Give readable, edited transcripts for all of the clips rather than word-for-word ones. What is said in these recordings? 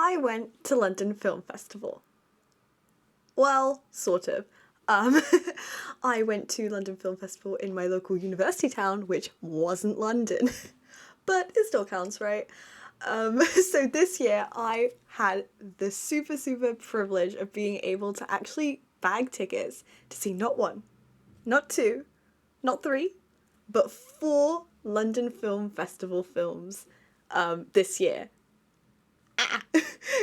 I went to London Film Festival. Well, sort of. I went to London Film Festival in my local university town, which wasn't London, but it still counts, right? So this year I had the super privilege of being able to actually bag tickets to see not one, not two, not three, but 4 London Film Festival films this year.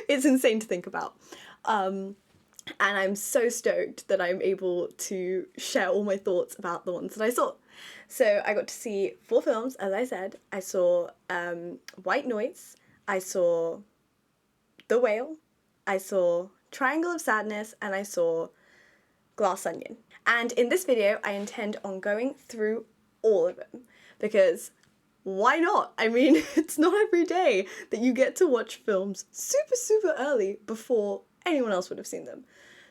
It's insane to think about. And I'm so stoked that I'm able to share all my thoughts about the ones that I saw. So I got to see 4 films, as I said. I saw White Noise, I saw The Whale, I saw Triangle of Sadness, and I saw Glass Onion. And in this video, I intend on going through all of them, because why not? I mean, it's not every day that you get to watch films super early before anyone else would have seen them.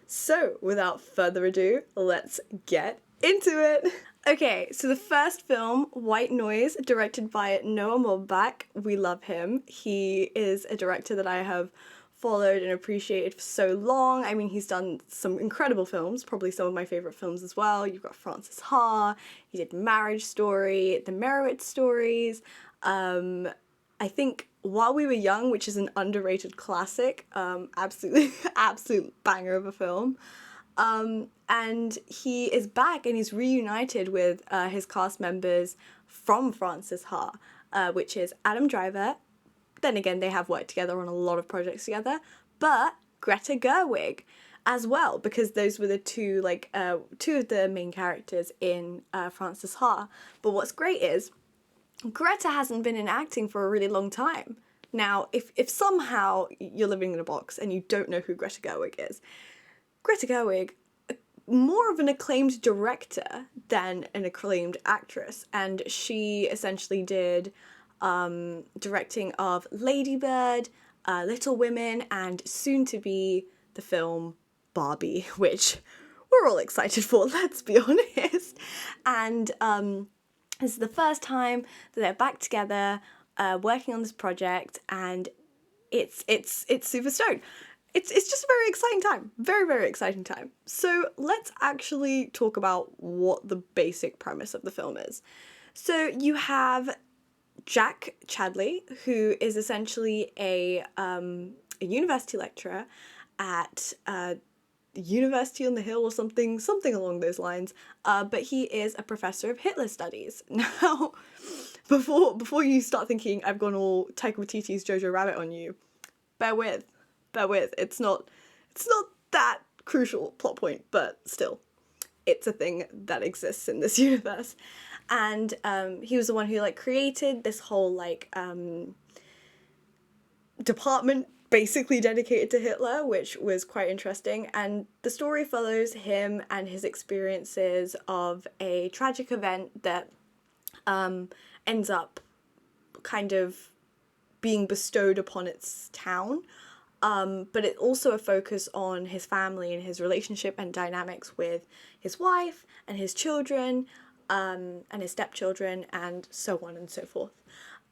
So, without further ado, let's get into it. Okay, so the first film, White Noise, directed by Noah Baumbach. We love him. He is a director that I have followed and appreciated for so long. I mean, he's done some incredible films, probably some of my favourite films as well. You've got Frances Ha, he did Marriage Story, The Merowitz Stories, I think While We Were Young, which is an underrated classic, absolute banger of a film. And he is back and he's reunited with his cast members from Frances Ha, which is Adam Driver. Then again, they have worked together on a lot of projects together, but Greta Gerwig as well, because those were the two of the main characters in Frances Ha. But what's great is Greta hasn't been in acting for a really long time. Now, if somehow you're living in a box and you don't know who Greta Gerwig is, Greta Gerwig, more of an acclaimed director than an acclaimed actress, and she essentially did directing of Lady Bird, Little Women, and soon to be the film Barbie, which we're all excited for, let's be honest. And this is the first time that they're back together, working on this project, and it's super stoked. It's just a very exciting time. Very exciting time. So let's actually talk about what the basic premise of the film is. So you have Jack Chadley, who is essentially a university lecturer at University on the Hill or something along those lines, but he is a professor of Hitler studies. Now, before you start thinking I've gone all Taika Waititi's Jojo Rabbit on you, bear with. It's not that crucial plot point, but still, it's a thing that exists in this universe. And he was the one who created this whole department basically dedicated to Hitler, which was quite interesting. And the story follows him and his experiences of a tragic event that ends up kind of being bestowed upon its town. But it also a focus on his family and his relationship and dynamics with his wife and his children, and his stepchildren, and so on and so forth.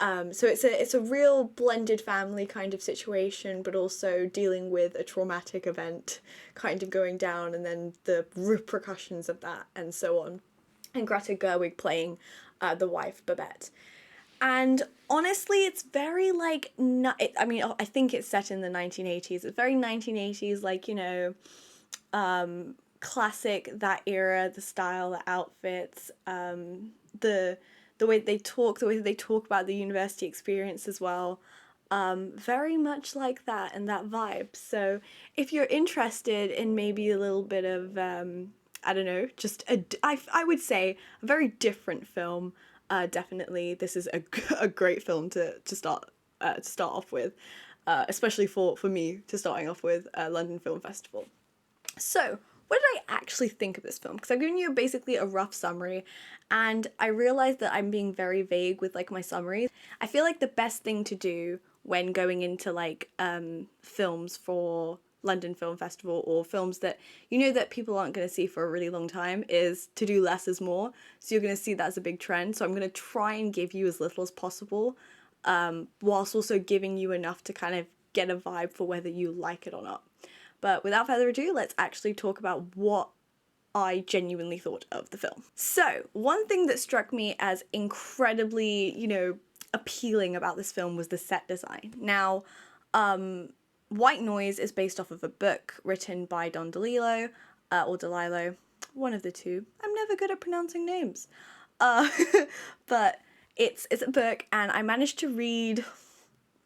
So it's a real blended family kind of situation, but also dealing with a traumatic event kind of going down, and then the repercussions of that, and so on. And Greta Gerwig playing the wife, Babette. And honestly, it's very I think it's set in the 1980s. It's very 1980s, classic, that era, the style, the outfits, the way they talk about the university experience as well. Very much like that and that vibe. So if you're interested in maybe a little bit of, I would say a very different film, definitely this is a great film to start off with, especially for me to starting off with London Film Festival. So what did I actually think of this film? Because I've given you basically a rough summary, and I realized that I'm being very vague with my summaries. I feel like the best thing to do when going into films for London Film Festival, or films that that people aren't going to see for a really long time, is to do less is more. So you're going to see that as a big trend. So I'm going to try and give you as little as possible, whilst also giving you enough to kind of get a vibe for whether you like it or not. But without further ado, let's actually talk about what I genuinely thought of the film. So, one thing that struck me as incredibly, appealing about this film was the set design. Now, White Noise is based off of a book written by Don DeLillo, or DeLillo, one of the two. I'm never good at pronouncing names. But it's a book, and I managed to read,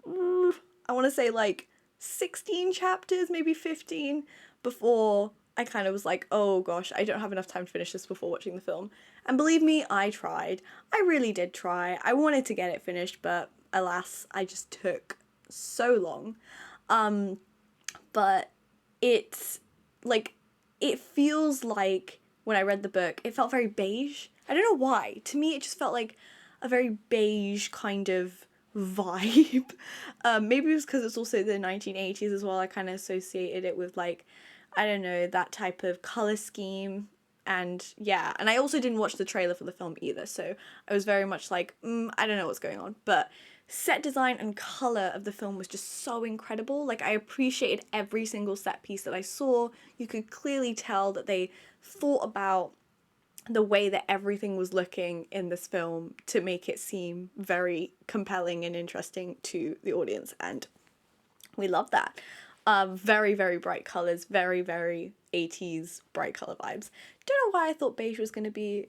I want to say like 16 chapters, maybe 15, before I kind of was like, oh gosh, I don't have enough time to finish this before watching the film. And believe me, I tried. I really did try. I wanted to get it finished, but alas, I just took so long. But it's like, it feels like when I read the book, it felt very beige. I don't know why. To me, it just felt like a very beige kind of vibe. Maybe it was because it's also the 1980s as well. I kind of associated it with, like, I don't know, that type of color scheme. And yeah, and I also didn't watch the trailer for the film either, so I was very much like, I don't know what's going on. But set design and color of the film was just so incredible. Like, I appreciated every single set piece that I saw. You could clearly tell that they thought about the way that everything was looking in this film to make it seem very compelling and interesting to the audience, and we love that. Very, very bright colors, very, very 80s bright color vibes. Don't know why I thought beige was going to be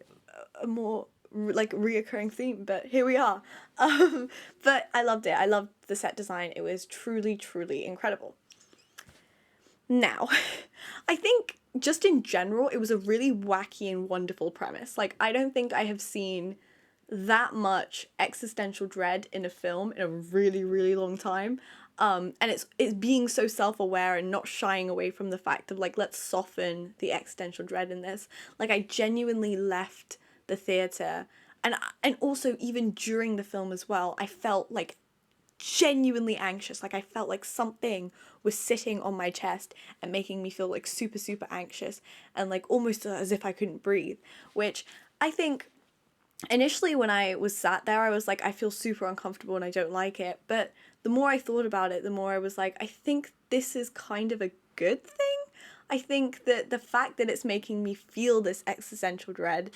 a more like reoccurring theme, but here we are. But I loved it. I loved the set design. It was truly, truly incredible. Now, I think just in general, it was a really wacky and wonderful premise. Like, I don't think I have seen that much existential dread in a film in a really, really long time. And it's being so self-aware and not shying away from the fact of, like, let's soften the existential dread in this. Like, I genuinely left the theatre, and also even during the film as well, I felt, like, genuinely anxious. Like, I felt like something was sitting on my chest and making me feel, like, super, super anxious, and, like, almost as if I couldn't breathe, which I think initially when I was sat there, I was like, I feel super uncomfortable and I don't like it. But the more I thought about it, the more I was like, I think this is kind of a good thing. I think that the fact that it's making me feel this existential dread,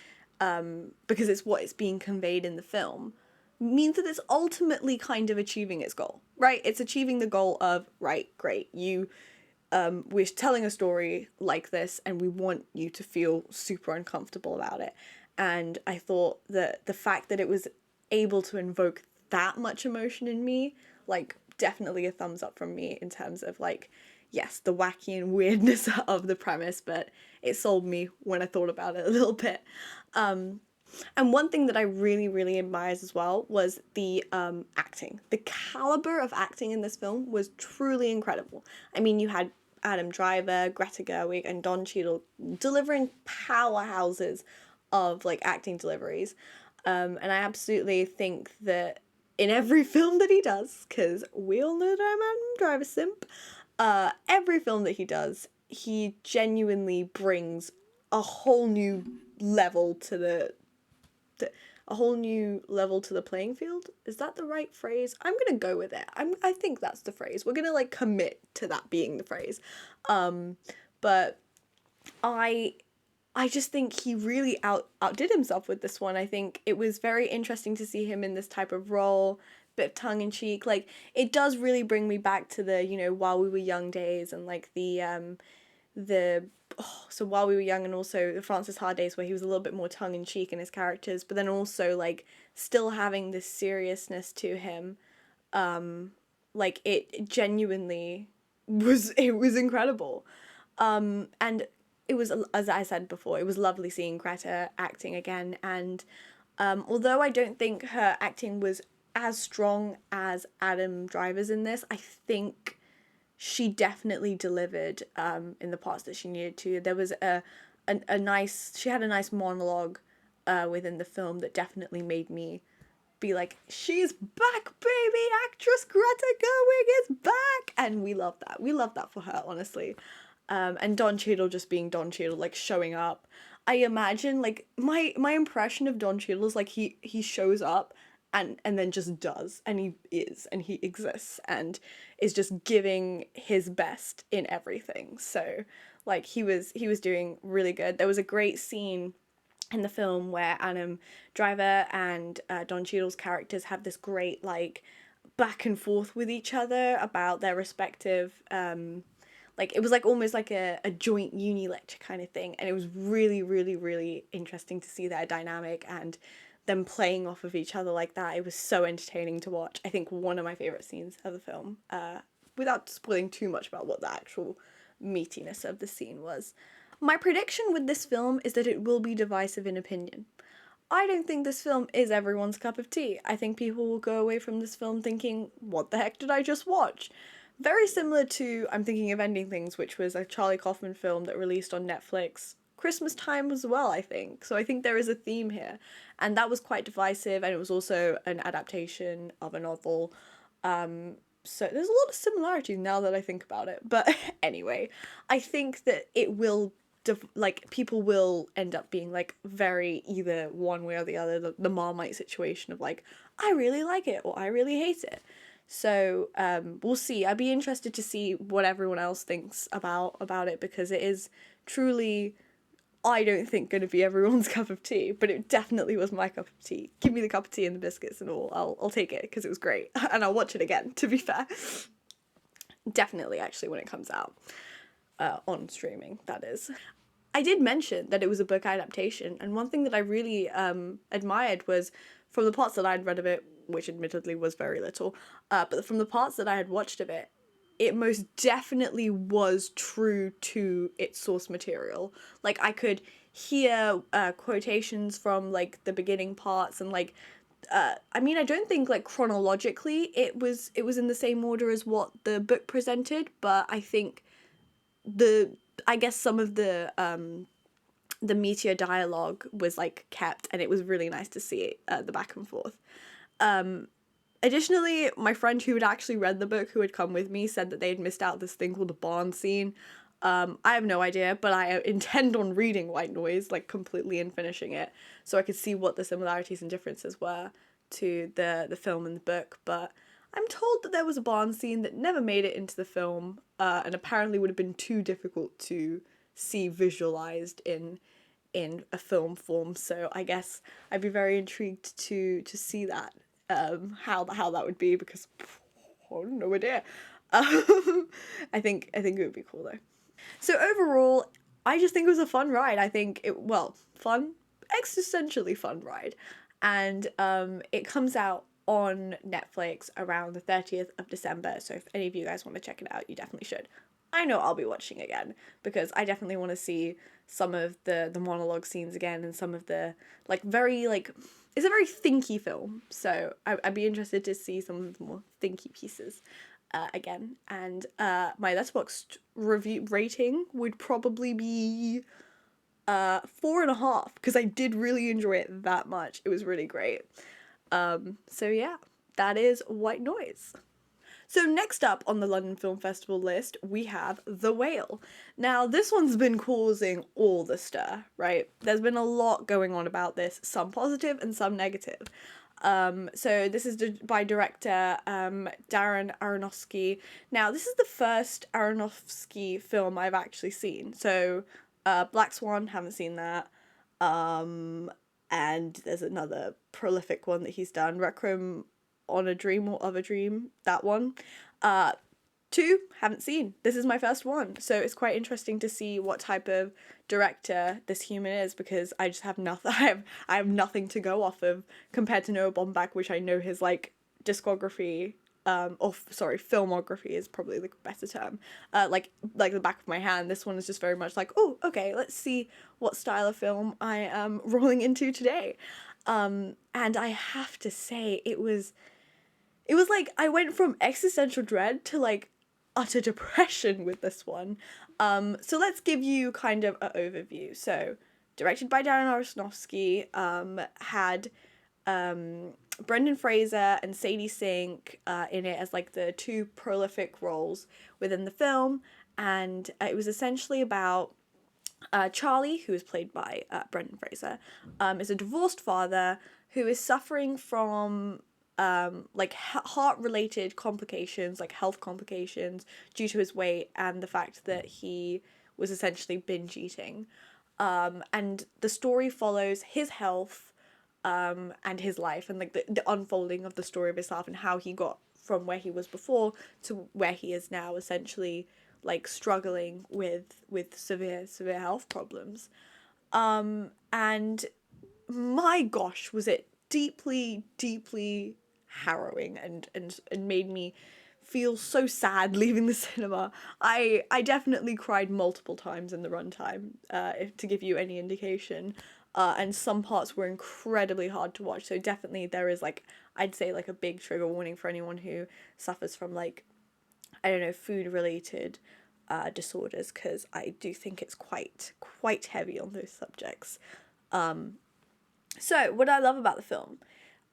because it's what is being conveyed in the film, means that it's ultimately kind of achieving its goal, right? It's achieving the goal of, right, great, we're telling a story like this and we want you to feel super uncomfortable about it. And I thought that the fact that it was able to invoke that much emotion in me, like, definitely a thumbs up from me in terms of, like, yes, the wacky and weirdness of the premise, but it sold me when I thought about it a little bit. And one thing that I really, really admired as well was the acting. The caliber of acting in this film was truly incredible. I mean, you had Adam Driver, Greta Gerwig, and Don Cheadle delivering powerhouses of, like, acting deliveries. And I absolutely think that in every film that he does, because we all know that I'm Adam Driver simp, every film that he does, he genuinely brings a whole new level to the playing field. Is that the right phrase? I'm gonna go with it. I think that's the phrase. We're gonna, like, commit to that being the phrase. But I just think he really outdid himself with this one. I think it was very interesting to see him in this type of role, bit of tongue-in-cheek. Like, it does really bring me back to the, While We Were Young days, and, like, so While We Were Young, and also the Francis Ha days, where he was a little bit more tongue-in-cheek in his characters, but then also, like, still having this seriousness to him. Like, it genuinely was incredible. And it was, as I said before, it was lovely seeing Greta acting again, and although I don't think her acting was as strong as Adam Driver's in this, I think she definitely delivered in the parts that she needed to. There was she had a nice monologue within the film that definitely made me be like, she's back, baby! Actress Greta Gerwig is back! And we love that. We love that for her, honestly. And Don Cheadle just being Don Cheadle, like, showing up. I imagine, like, my impression of Don Cheadle is, like, he shows up and then just does, and he is, and he exists, and is just giving his best in everything. So like he was doing really good. There was a great scene in the film where Adam Driver and Don Cheadle's characters have this great like back and forth with each other about their respective like it was like almost like a joint uni lecture kind of thing, and it was really really really interesting to see their dynamic and them playing off of each other like that. It was so entertaining to watch. I think one of my favorite scenes of the film, without spoiling too much about what the actual meatiness of the scene was. My prediction with this film is that it will be divisive in opinion. I don't think this film is everyone's cup of tea. I think people will go away from this film thinking, what the heck did I just watch? Very similar to I'm Thinking of Ending Things, which was a Charlie Kaufman film that released on Netflix Christmas time as well, I think. So I think there is a theme here. And that was quite divisive, and it was also an adaptation of a novel. So there's a lot of similarities now that I think about it. But anyway, I think that it will like people will end up being like very either one way or the other, the Marmite situation of like I really like it or I really hate it. So we'll see. I'd be interested to see what everyone else thinks about it, because it is truly, I don't think, going to be everyone's cup of tea, but it definitely was my cup of tea. Give me the cup of tea and the biscuits and all. I'll take it because it was great, and I'll watch it again. To be fair, definitely actually when it comes out on streaming, that is. I did mention that it was a book adaptation, and one thing that I really admired was from the parts that I'd read of it, which admittedly was very little, but from the parts that I had watched of it, it most definitely was true to its source material. Like I could hear quotations from like the beginning parts, and like I mean, I don't think like chronologically it was in the same order as what the book presented, but I think I guess some of the meteor dialogue was like kept, and it was really nice to see the back and forth. Additionally, my friend who had actually read the book, who had come with me, said that they had missed out this thing called a barn scene. I have no idea, but I intend on reading White Noise, like completely, and finishing it, so I could see what the similarities and differences were to the film and the book. But I'm told that there was a barn scene that never made it into the film, and apparently would have been too difficult to see visualized in a film form. So I guess I'd be very intrigued to see that, how that would be, because I have no idea. I think it would be cool though. So overall, I just think it was a fun ride. I think fun, existentially fun ride, and it comes out on Netflix around the 30th of December. So if any of you guys want to check it out, you definitely should. I know I'll be watching again because I definitely want to see some of the monologue scenes again, and some of the like very like it's a very thinky film. So I'd be interested to see some of the more thinky pieces again. And my Letterboxd review rating would probably be 4.5, because I did really enjoy it that much. It was really great. So yeah, that is White Noise. So next up on the London Film Festival list, we have The Whale. Now, this one's been causing all the stir, right? There's been a lot going on about this, some positive and some negative. So this is by director Darren Aronofsky. Now, this is the first Aronofsky film I've actually seen. So Black Swan, haven't seen that. And there's another prolific one that he's done, Requiem on a Dream or of a Dream, that one. 2, haven't seen. This is my first one, so it's quite interesting to see what type of director this human is, because I just have nothing. I have nothing to go off of compared to Noah Baumbach, which I know his like discography, filmography is probably the better term. Like the back of my hand. This one is just very much like, oh, okay, let's see what style of film I am rolling into today. And I have to say, it was like I went from existential dread to like utter depression with this one. So let's give you kind of an overview. So, directed by Darren Aronofsky, had Brendan Fraser and Sadie Sink in it as like the 2 prolific roles within the film, and it was essentially about Charlie, who is played by Brendan Fraser, is a divorced father who is suffering from like heart-related complications, like health complications due to his weight and the fact that he was essentially binge eating. And the story follows his health and his life, and like the unfolding of the story of his life and how he got from where he was before to where he is now, essentially like struggling with severe health problems. And my gosh, was it deeply harrowing and made me feel so sad leaving the cinema. I definitely cried multiple times in the runtime, if to give you any indication. And some parts were incredibly hard to watch. So definitely there is like, I'd say like a big trigger warning for anyone who suffers from like, I don't know, food related disorders, because I do think it's quite heavy on those subjects. So, what I love about the film,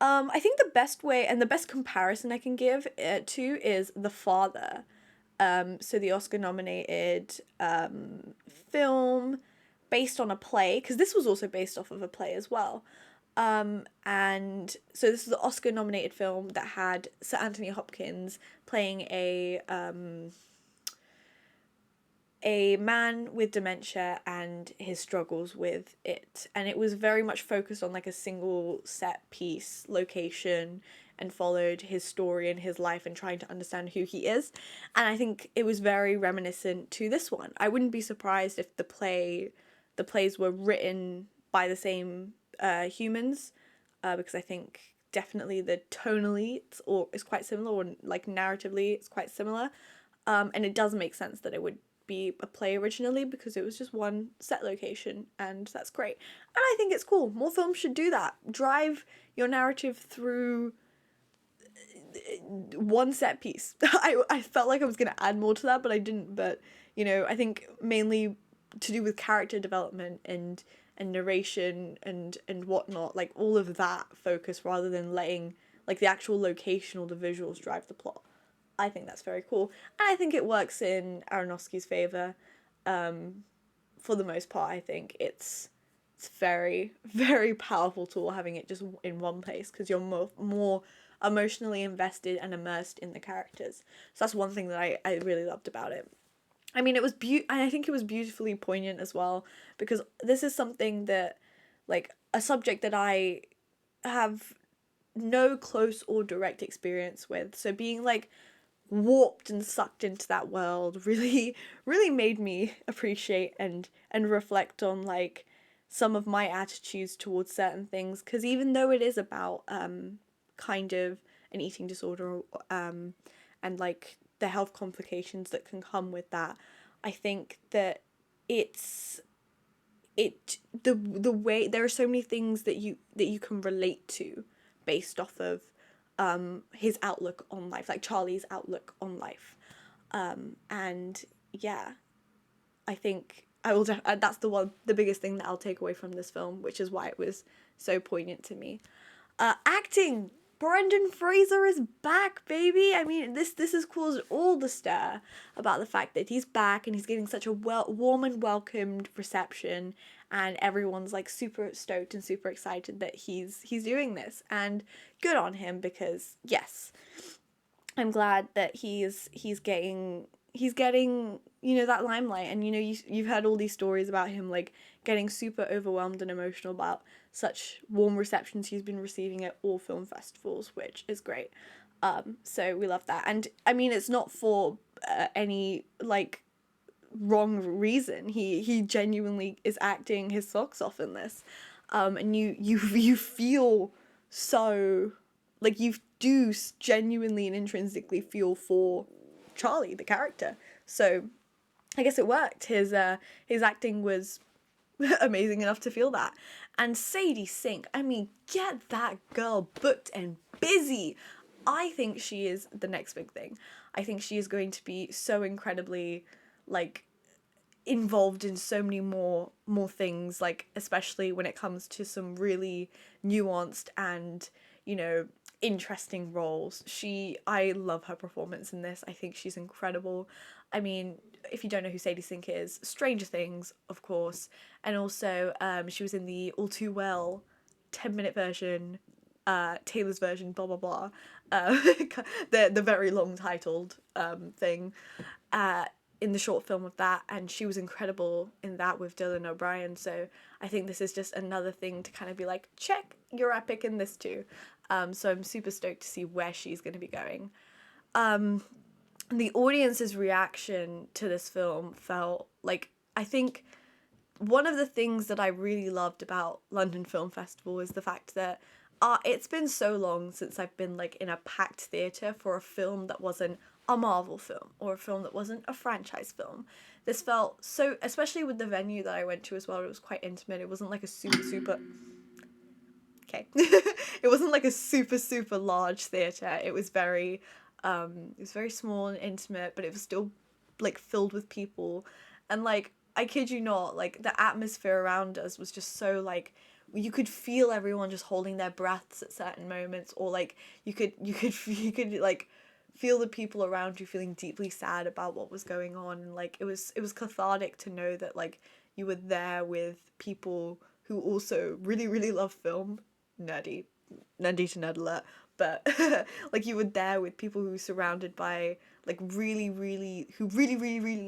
I think the best way and the best comparison I can give it to is The Father. So the Oscar nominated film based on a play, because this was also based off of a play as well. And so this is the Oscar nominated film that had Sir Anthony Hopkins playing a man with dementia and his struggles with it. And it was very much focused on like a single set piece location and followed his story and his life and trying to understand who he is. And I think it was very reminiscent to this one. I wouldn't be surprised if the plays were written by the same humans, because I think definitely the tonally is quite similar, or like narratively it's quite similar. And it does make sense that it would be a play originally, because it was just one set location, and that's great. And I think it's cool. More films should do that. Drive your narrative through one set piece. I felt like I was going to add more to that, but I didn't. But, you know, I think mainly to do with character development and narration and whatnot, like all of that focus, rather than letting like the actual location or the visuals drive the plot. I think that's very cool. And I think it works in Aronofsky's favour. For the most part, I think it's very powerful tool having it just in one place, because you're more emotionally invested and immersed in the characters. So that's one thing that I really loved about it. I mean, I think it was beautifully poignant as well, because this is something that, like, a subject that I have no close or direct experience with. So being like warped and sucked into that world really made me appreciate and reflect on like some of my attitudes towards certain things, because even though it is about kind of an eating disorder, and like the health complications that can come with that, I think that it's the way there are so many things that you can relate to based off of his outlook on life, like Charlie's outlook on life. And yeah, I think I will. That's the biggest thing that I'll take away from this film, which is why it was so poignant to me. Acting. Brendan Fraser is back, baby. I mean, this has caused all the stir about the fact that he's back and he's getting such a warm and welcomed reception, and everyone's like super stoked and super excited that he's doing this, and good on him, because yes, I'm glad that he's getting that limelight. And you've heard all these stories about him like getting super overwhelmed and emotional about such warm receptions he's been receiving at all film festivals, which is great. So we love that. And I mean, it's not for any like wrong reason. He genuinely is acting his socks off in this. And you feel so like you do genuinely and intrinsically feel for Charlie, the character. So I guess it worked. His acting was amazing enough to feel that. And Sadie Sink, I mean, get that girl booked and busy. I think she is the next big thing. I think she is going to be so incredibly like involved in so many more things, like especially when it comes to some really nuanced and interesting roles. I love her performance in this. I think she's incredible. I mean, if you don't know who Sadie Sink is, Stranger Things, of course, and also she was in the All Too Well 10-minute version Taylor's version, blah blah blah, the very long titled thing, in the short film of that, and she was incredible in that with Dylan O'Brien. So I think this is just another thing to kind of be like, check, you're epic in this too. So I'm super stoked to see where she's going to be going. The audience's reaction to this film felt like, I think one of the things that I really loved about London Film Festival is the fact that it's been so long since I've been like in a packed theatre for a film that wasn't a Marvel film or a film that wasn't a franchise film. This felt so, especially with the venue that I went to as well, it was quite intimate. It wasn't like a super okay. It wasn't like a super large theatre. It was very small and intimate, but it was still like filled with people. And like, I kid you not, like the atmosphere around us was just so like, you could feel everyone just holding their breaths at certain moments, or like you could like feel the people around you feeling deeply sad about what was going on. And like it was cathartic to know that like you were there with people who also really love film. Nerdy to nerd alert, but like you were there with people who were surrounded by like really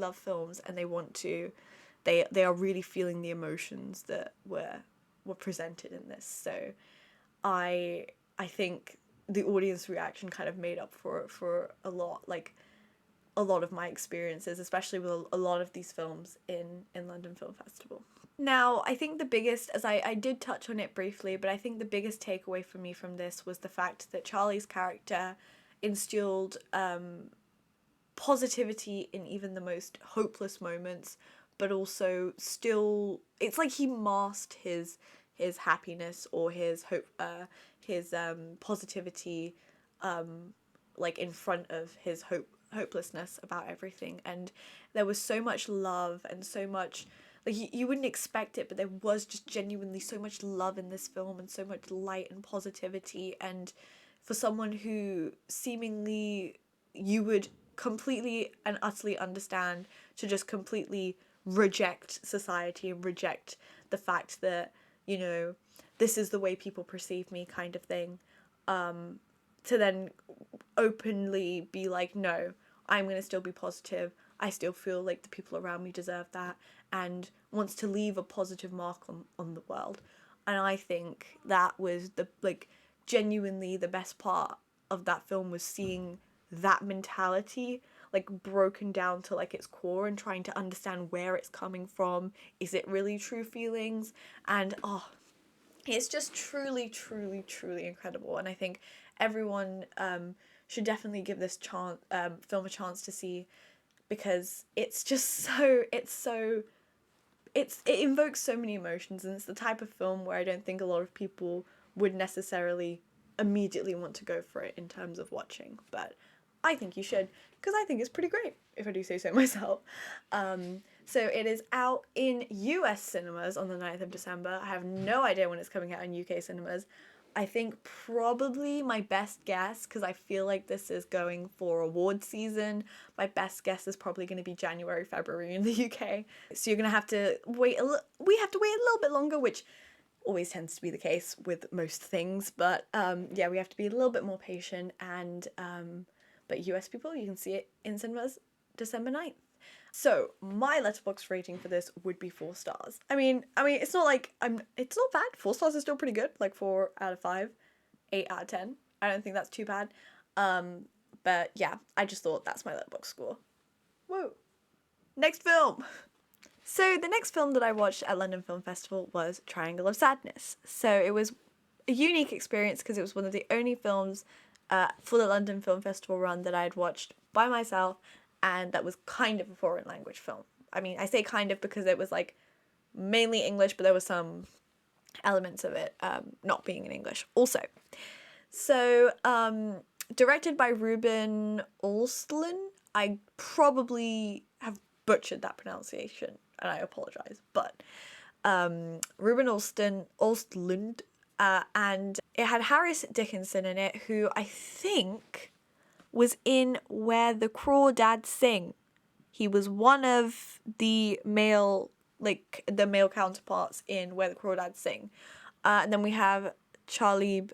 love films, and they are really feeling the emotions that were presented in this. So I think the audience reaction kind of made up for a lot of my experiences, especially with a lot of these films in London Film Festival. Now, I think the biggest, as I did touch on it briefly, but I think the biggest takeaway for me from this was the fact that Charlie's character instilled positivity in even the most hopeless moments, but also still, it's like he masked his happiness or his hope, his positivity, like in front of his hopelessness about everything. And there was so much love and so much, like you wouldn't expect it, but there was just genuinely so much love in this film and so much light and positivity. And for someone who seemingly you would completely and utterly understand to just completely reject society and reject the fact that, you know, this is the way people perceive me kind of thing, to then openly be like, no, I'm going to still be positive. I still feel like the people around me deserve that, and wants to leave a positive mark on the world. And I think that was the, like, genuinely the best part of that film, was seeing that mentality like broken down to like its core and trying to understand where it's coming from. Is it really true feelings? And it's just truly incredible. And I think everyone should definitely give this film a chance to see, because it's just it invokes so many emotions, and it's the type of film where I don't think a lot of people would necessarily immediately want to go for it in terms of watching, but I think you should, because I think it's pretty great, if I do say so myself. So it is out in US cinemas on the 9th of December. I have no idea when it's coming out in UK cinemas. I think probably my best guess, because I feel like this is going for award season, my best guess is probably going to be January, February in the UK. So you're going to have to wait we have to wait a little bit longer, which always tends to be the case with most things. But yeah, we have to be a little bit more patient. And but US people, you can see it in cinemas December 9th. So my Letterboxd rating for this would be 4 stars. I mean, it's not like it's not bad. 4 stars is still pretty good. Like 4 out of 5, 8 out of 10. I don't think that's too bad. But yeah, I just thought that's my Letterboxd score. Woo. Next film. So the next film that I watched at London Film Festival was Triangle of Sadness. So it was a unique experience because it was one of the only films for the London Film Festival run that I had watched by myself, and that was kind of a foreign language film. I mean, I say kind of because it was like mainly English, but there were some elements of it not being in English also. So directed by Ruben Östlund. I probably have butchered that pronunciation, and I apologize, but Ruben Östlund, and it had Harris Dickinson in it, who I think was in Where the Crawdads Sing. He was one of the male counterparts in Where the Crawdads Sing. And then we have Charlie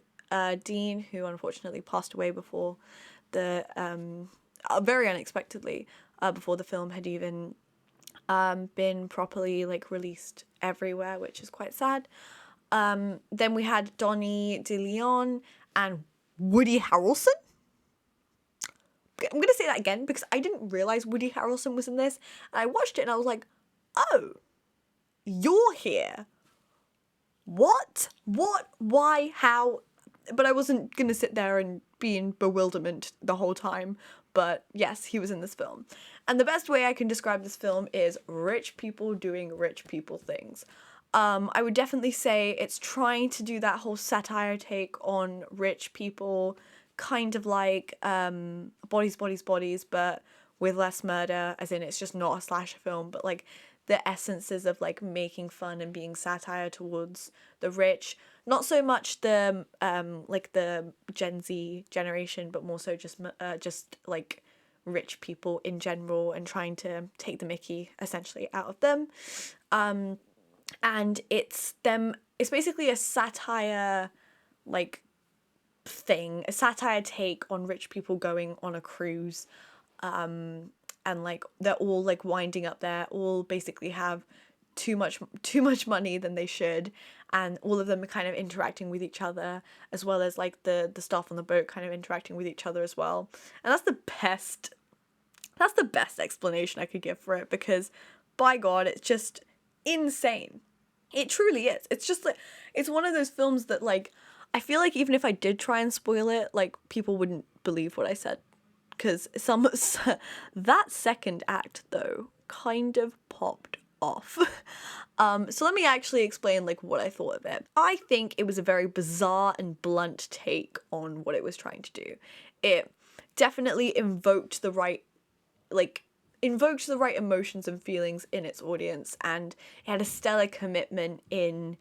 Dean, who unfortunately passed away before the very unexpectedly, before the film had even been properly like released everywhere, which is quite sad. Then we had Donnie DeLeon and Woody Harrelson. I'm gonna say that again because I didn't realize Woody Harrelson was in this, and I watched it and I was like, oh, you're here. What? Why? How? But I wasn't gonna sit there and be in bewilderment the whole time. But yes, he was in this film. And the best way I can describe this film is rich people doing rich people things. I would definitely say it's trying to do that whole satire take on rich people, kind of like Bodies, Bodies, Bodies, but with less murder, as in it's just not a slasher film, but like the essences of like making fun and being satire towards the rich. Not so much the like the Gen Z generation, but more so just like rich people in general and trying to take the mickey essentially out of them. And it's basically a satire like thing, a satire take on rich people going on a cruise, and like they're all like winding up there, all basically have too much money than they should, and all of them are kind of interacting with each other, as well as like the staff on the boat kind of interacting with each other as well. And that's the best explanation I could give for it, because by God, it's just insane. It truly is. It's just like, it's one of those films that like, I feel like even if I did try and spoil it, like people wouldn't believe what I said. Because that second act though kind of popped off. So let me actually explain like what I thought of it. I think it was a very bizarre and blunt take on what it was trying to do. It definitely invoked the right emotions and feelings in its audience, and it had a stellar commitment in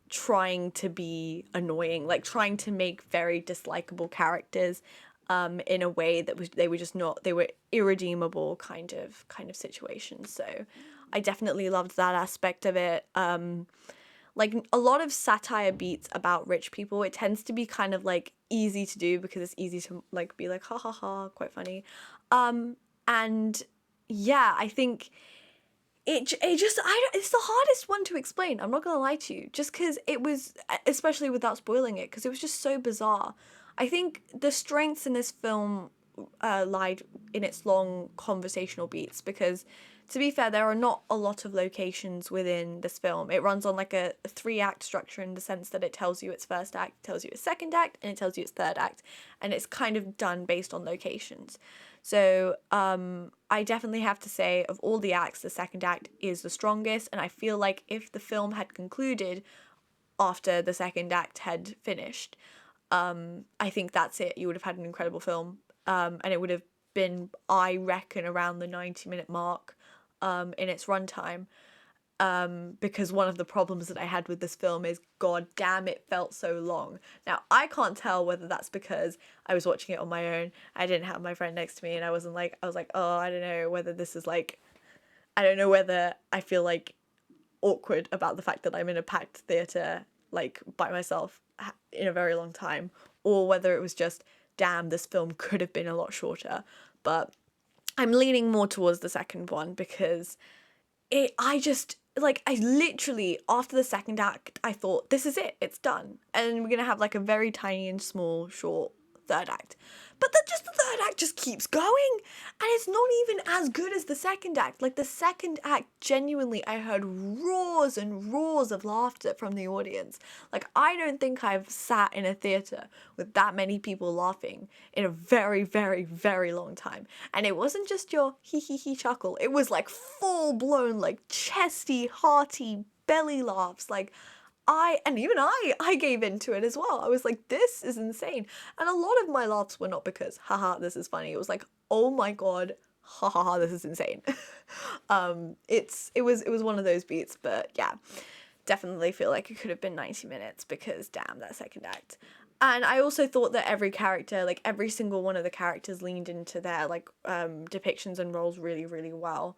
trying to be annoying, like trying to make very dislikable characters in a way that they were irredeemable kind of situations. So I definitely loved that aspect of it. Like a lot of satire beats about rich people, it tends to be kind of like easy to do because it's easy to like be like ha ha ha, quite funny. And yeah, I think it's the hardest one to explain. I'm not gonna lie to you, just because it was, especially without spoiling it, because it was just so bizarre. I think the strengths in this film lied in its long conversational beats, because to be fair, there are not a lot of locations within this film. It runs on like a 3-act structure in the sense that it tells you its first act, tells you its second act, and it tells you its third act, and it's kind of done based on locations. So I definitely have to say, of all the acts, the second act is the strongest, and I feel like if the film had concluded after the second act had finished, I think that's it. You would have had an incredible film, and it would have been, I reckon, around the 90-minute mark in its runtime. Because one of the problems that I had with this film is, god damn, it felt so long. Now, I can't tell whether that's because I was watching it on my own, I didn't have my friend next to me, and I was like, oh, I don't know whether this is like, I don't know whether I feel like awkward about the fact that I'm in a packed theatre, like, by myself in a very long time, or whether it was just, damn, this film could have been a lot shorter. But I'm leaning more towards the second one, because I literally, after the second act, I thought, this is it, it's done. And we're gonna have like a very tiny and small, short third act. But the third act just keeps going, and it's not even as good as the second act. Like the second act, genuinely, I heard roars and roars of laughter from the audience. Like I don't think I've sat in a theatre with that many people laughing in a very, very, very long time. And it wasn't just your hee hee hee chuckle. It was like full blown, like chesty, hearty belly laughs. Like I gave into it as well. I was like, this is insane. And a lot of my laughs were not because, haha, this is funny. It was like, oh my god, haha, this is insane. It was one of those beats, but yeah, definitely feel like it could have been 90 minutes, because damn, that second act. And I also thought that every character, like every single one of the characters, leaned into their like depictions and roles really, really well.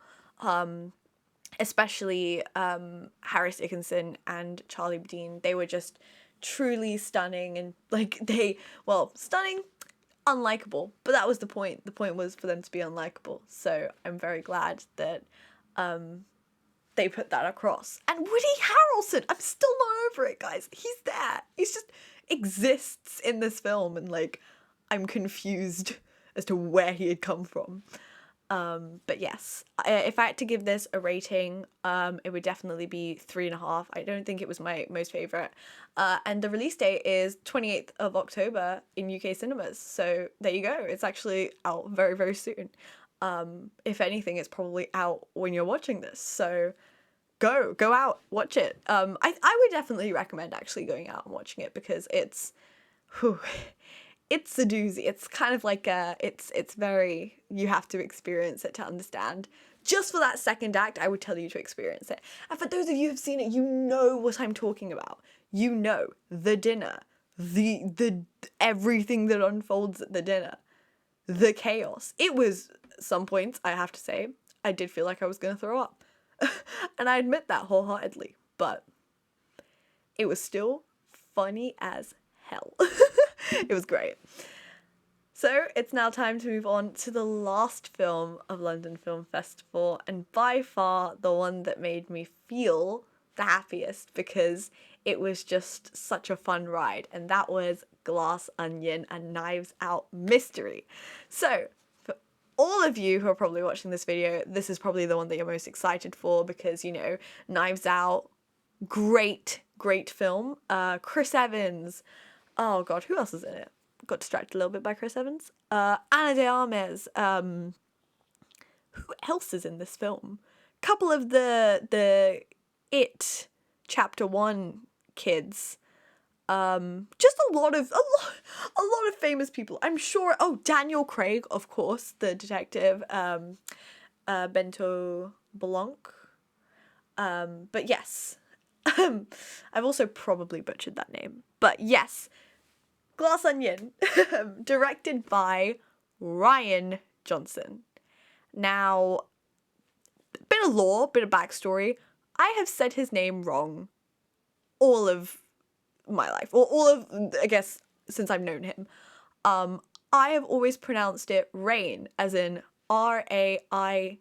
Especially Harris Dickinson and Charlie Dean, they were just truly stunning, and like stunning, unlikable, but that was the point. The point was for them to be unlikable. So I'm very glad that they put that across. And Woody Harrelson, I'm still not over it, guys. He's there. He's just exists in this film, and like I'm confused as to where he had come from. But yes, if I had to give this a rating, it would definitely be 3.5. I don't think it was my most favourite. And the release date is 28th of October in UK cinemas. So there you go. It's actually out very, very soon. If anything, it's probably out when you're watching this. So go out, watch it. I would definitely recommend actually going out and watching it, because it's a doozy. It's kind of like it's very, you have to experience it to understand. Just for that second act, I would tell you to experience it. And for those of you who've seen it, you know what I'm talking about. You know the dinner, the everything that unfolds at the dinner, the chaos. It was, some points, I have to say, I did feel like I was gonna throw up. And I admit that wholeheartedly, but it was still funny as hell. It was great. So it's now time to move on to the last film of London Film Festival, and by far the one that made me feel the happiest, because it was just such a fun ride, and that was Glass Onion, a Knives Out mystery. So for all of you who are probably watching this video, this is probably the one that you're most excited for, because, you know, Knives Out, great film. Chris Evans, oh god, who else is in it? Got distracted a little bit by Chris Evans. Ana de Armas. Who else is in this film? Couple of the It Chapter 1 kids. Just a lot of famous people. I'm sure. Oh, Daniel Craig, of course, the detective. Bento Blanc. But yes. I've also probably butchered that name. But yes. Glass Onion, directed by Ryan Johnson. Now, bit of lore, bit of backstory. I have said his name wrong all of my life, or all of, I guess, since I've known him. I have always pronounced it Rain, as in R-A-I-N,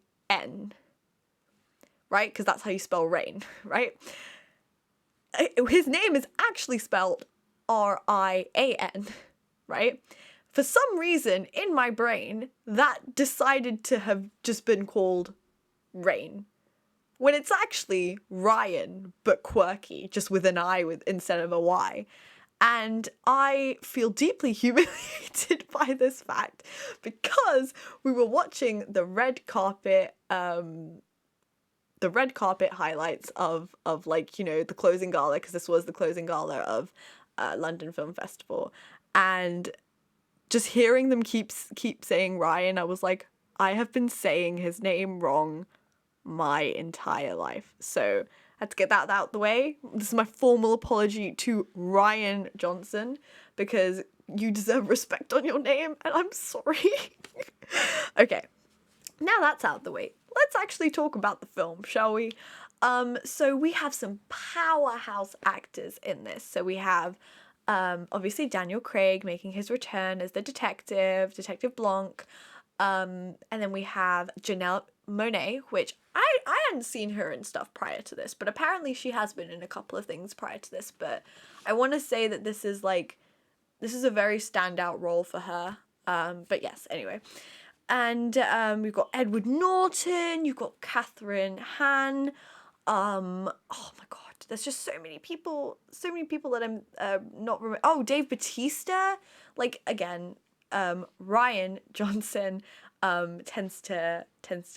right? Because that's how you spell rain, right? His name is actually spelled R-I-A-N, right? For some reason, in my brain, that decided to have just been called Rain, when it's actually Ryan, but quirky, just with an I instead of a Y. And I feel deeply humiliated by this fact, because we were watching the red carpet highlights of like, you know, the closing gala, because this was the closing gala of London Film Festival, and just hearing them keep saying Ryan, I was like, I have been saying his name wrong my entire life. So I had to get that out the way. This is my formal apology to Ryan Johnson, because you deserve respect on your name, and I'm sorry. Okay, now that's out the way, let's actually talk about the film, shall we? So we have some powerhouse actors in this. So we have obviously Daniel Craig making his return as the Detective Blanc. And then we have Janelle Monáe, which I hadn't seen her in stuff prior to this, but apparently she has been in a couple of things prior to this. But I want to say that this is a very standout role for her. But yes, anyway. And we've got Edward Norton, you've got Catherine Hahn. Oh my god, there's just so many people that I'm not remember. Oh, Dave Bautista. Like, again, Ryan Johnson tends to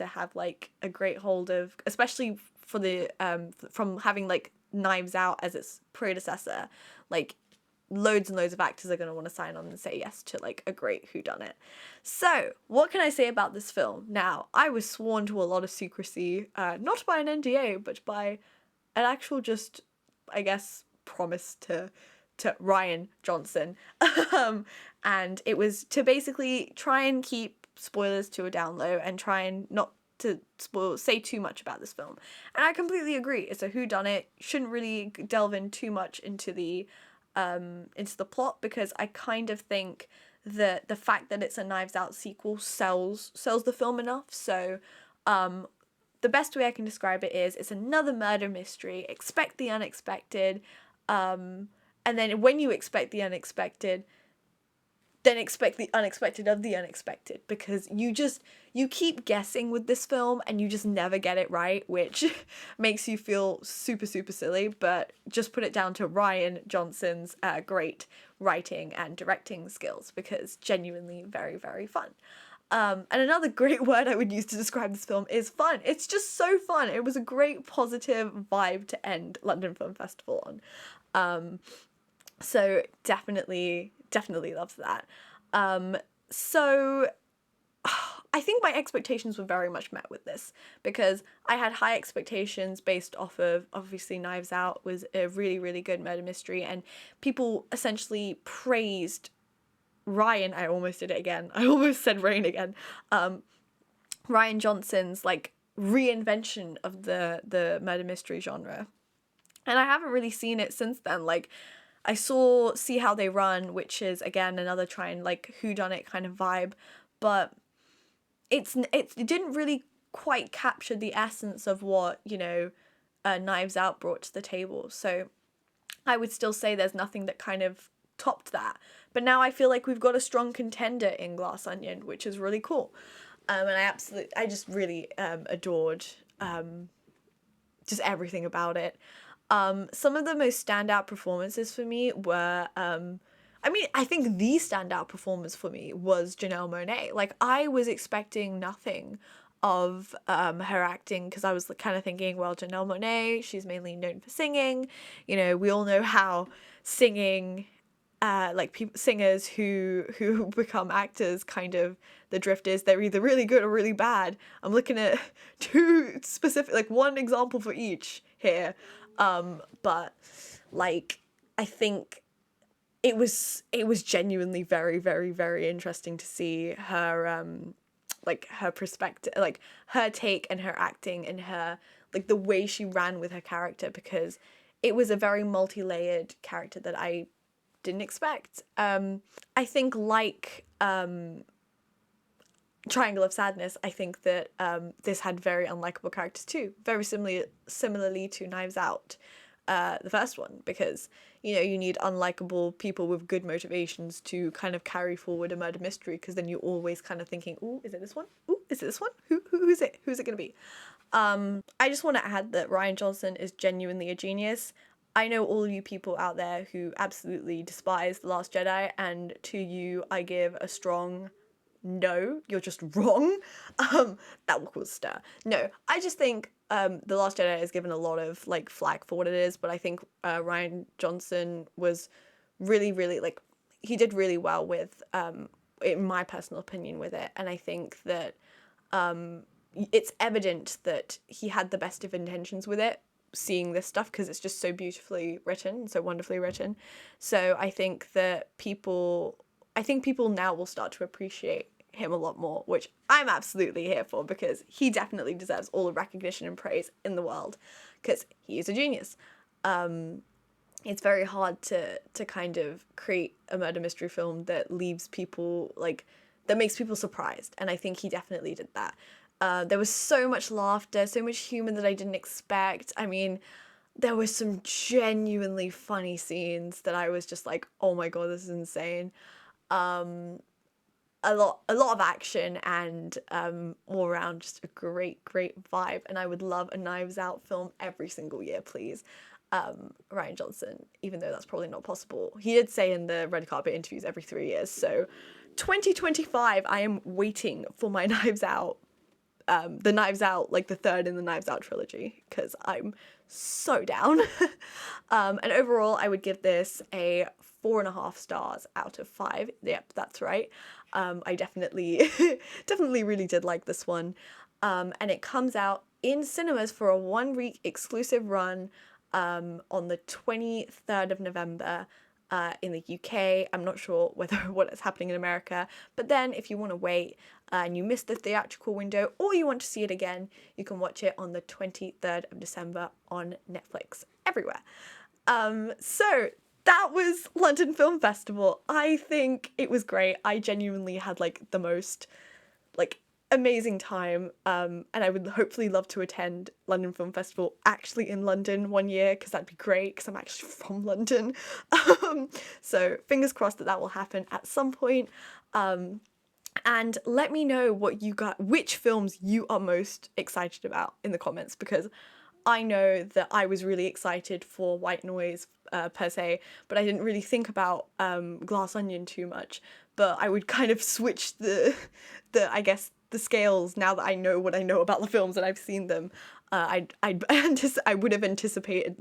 have like a great hold of, especially for the from having like Knives Out as its predecessor, like loads and loads of actors are going to want to sign on and say yes to like a great whodunit. So what can I say about this film? Now, I was sworn to a lot of secrecy, not by an NDA, but by an actual just, I guess, promise to Ryan Johnson. And it was to basically try and keep spoilers to a down low and try and not to say too much about this film. And I completely agree. It's a whodunit. Shouldn't really delve in too much into the into the plot, because I kind of think that the fact that it's a Knives Out sequel sells the film enough. So the best way I can describe it is it's another murder mystery. Expect the unexpected. And then when you expect the unexpected, then expect the unexpected of the unexpected, because you keep guessing with this film and you just never get it right, which makes you feel super, super silly. But just put it down to Rian Johnson's great writing and directing skills, because genuinely very, very fun. And another great word I would use to describe this film is fun. It's just so fun. It was a great positive vibe to end London Film Festival on. So definitely loves that. So I think my expectations were very much met with this, because I had high expectations based off of, obviously, Knives Out was a really, really good murder mystery, and people essentially praised Rian. I almost did it again. I almost said Rain again. Rian Johnson's like reinvention of the murder mystery genre. And I haven't really seen it since then. Like, I saw See How They Run, which is, again, another try and, like, whodunit kind of vibe, but it didn't really quite capture the essence of what, Knives Out brought to the table. So I would still say there's nothing that kind of topped that. But now I feel like we've got a strong contender in Glass Onion, which is really cool. And I just really adored just everything about it. Some of the most standout performances for me were, I think the standout performance for me was Janelle Monáe. Like, I was expecting nothing of her acting, because I was kind of thinking, well, Janelle Monáe, she's mainly known for singing. We all know how singing, singers who become actors, kind of the drift is they're either really good or really bad. I'm looking at two specific, like one example for each here. But like, I think it was genuinely very, very, very interesting to see her, her perspective, like her take and her acting and her, like the way she ran with her character, because it was a very multi-layered character that I didn't expect. I think Triangle of Sadness, I think that this had very unlikable characters too, very similarly to Knives Out, the first one, because you need unlikable people with good motivations to kind of carry forward a murder mystery, because then you're always kind of thinking, ooh, is it this one? Ooh, is it this one? Who's it? Who's it gonna be? I just want to add that Rian Johnson is genuinely a genius. I know all you people out there who absolutely despise The Last Jedi, and to you I give a strong no, you're just wrong. That will cause stir. No, I just think The Last Jedi is given a lot of like flack for what it is, but I think Rian Johnson was really, really, like, he did really well with, in my personal opinion, with it, and I think that it's evident that he had the best of intentions with it, seeing this stuff, because it's just so beautifully written, so wonderfully written. So I think people now will start to appreciate him a lot more, which I'm absolutely here for, because he definitely deserves all the recognition and praise in the world, because he is a genius. It's very hard to kind of create a murder mystery film that leaves people, like, that makes people surprised, and I think he definitely did that. There was so much laughter, so much humor that I didn't expect. I mean, there were some genuinely funny scenes that I was just like, oh my god, this is insane. A lot of action, and all around just a great vibe, and I would love a Knives Out film every single year, please. Rian Johnson, even though that's probably not possible. He did say in the red carpet interviews every 3 years, so 2025 I am waiting for my Knives Out, the Knives Out, like the third in the Knives Out trilogy, because I'm so down. And overall I would give this a 4.5 stars out of 5. Yep, that's right. I definitely really did like this one. And it comes out in cinemas for a 1-week exclusive run on the 23rd of November in the UK. I'm not sure what is happening in America, but then if you want to wait and you missed the theatrical window, or you want to see it again, you can watch it on the 23rd of December on Netflix everywhere. So that was London Film Festival. I think it was great. I genuinely had like the most like amazing time, and I would hopefully love to attend London Film Festival actually in London one year, because that'd be great, because I'm actually from London. So fingers crossed that will happen at some point. And let me know which films you are most excited about in the comments, because I know that I was really excited for White Noise per se, but I didn't really think about Glass Onion too much. But I would kind of switch the I guess the scales now that I know what I know about the films and I've seen them. I would have anticipated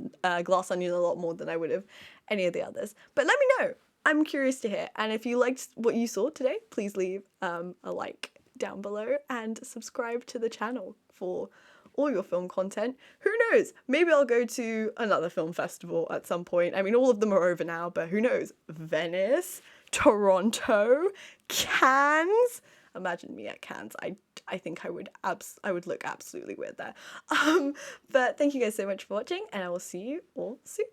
Glass Onion a lot more than I would have any of the others. But let me know. I'm curious to hear. And if you liked what you saw today, please leave a like down below and subscribe to the channel for all your film content. Who knows? Maybe I'll go to another film festival at some point. I mean, all of them are over now, but who knows? Venice, Toronto, Cannes. Imagine me at Cannes. I think I would look absolutely weird there. But thank you guys so much for watching, and I will see you all soon.